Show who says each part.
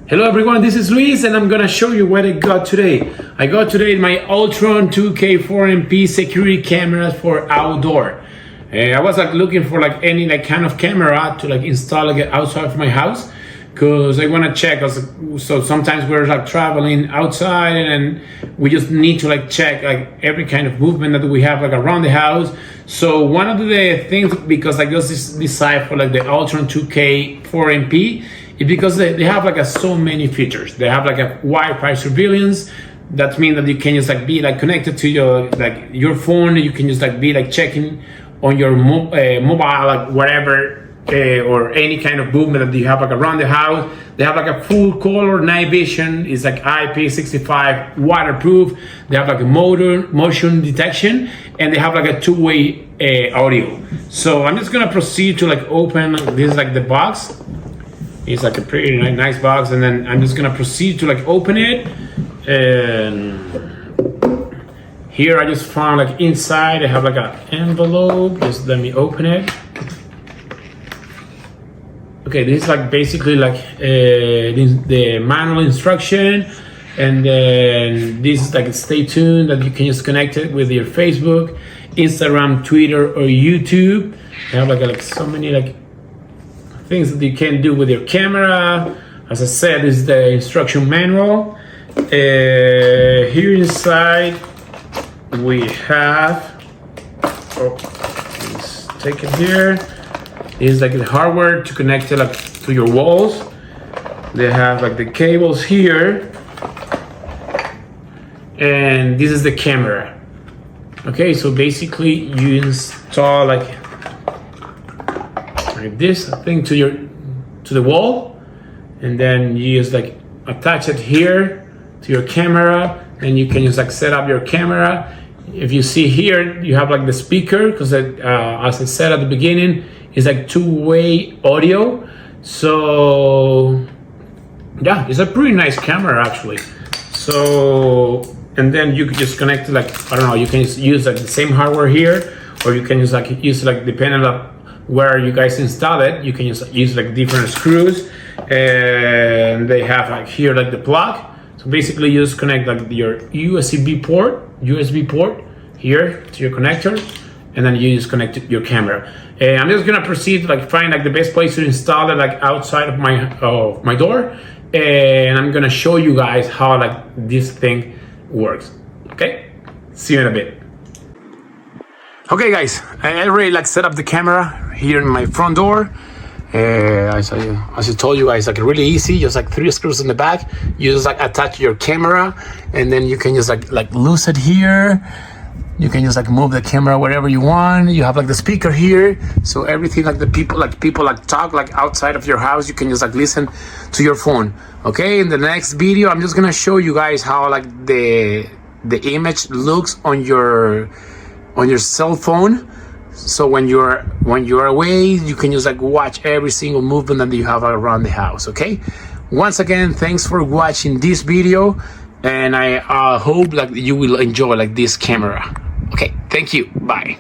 Speaker 1: Hello everyone, this is Luis and I'm gonna show you what I got today. I got today my Owltron 2K 4MP security cameras for outdoor. I was looking for any kind of camera to install outside of my house, because I want to check. So sometimes we're traveling outside and we just need to check every kind of movement that we have around the house. So one of the things, because I just decide for the Owltron 2K 4MP, is because they have so many features. They have a Wi-Fi surveillance. That means that you can just be connected to your phone. You can just be checking on your mobile whatever. Or any kind of movement that you have around the house. They have a full color night vision. It's IP65 waterproof. They have a motion detection, and they have a two-way audio. So I'm just gonna proceed to open this the box. It's a pretty nice box, and then I'm just gonna proceed to open it. And here I just found inside I have an envelope. Just let me open it. Okay, this is basically the manual instruction, and then this is stay tuned that you can just connect it with your Facebook, Instagram, Twitter, or YouTube. They have so many things that you can do with your camera. As I said, this is the instruction manual. Here inside we have. Let's take it here. Is the hardware to connect it to your walls. They have the cables here, and this is the camera. Okay, so basically you install this thing to the wall, and then you just attach it here to your camera, and you can just set up your camera. If you see here, you have the speaker, because as I said at the beginning, it's two-way audio. So yeah, it's a pretty nice camera actually. So, and then you could just connect it I don't know, you can just use the same hardware here, or you can just use depending on where you guys install it, you can just use different screws. And they have here the plug. So basically you just connect your USB port here to your connector, and then you just connect your camera. And I'm just gonna proceed to find the best place to install it outside of my door, and I'm gonna show you guys how this thing works. Okay, see you in a bit. Okay guys, I already set up the camera here in my front door. As I told you guys, really easy, just 3 screws in the back. You just attach your camera, and then you can just loose it here. You can just move the camera wherever you want. You have the speaker here, so everything the people talk outside of your house, you can just listen to your phone. Okay, in the next video I'm just gonna show you guys how the image looks on your cell phone. So when you're away, you can just watch every single movement that you have around the house. Okay, once again, thanks for watching this video, and I hope you will enjoy this camera. Okay, thank you. Bye.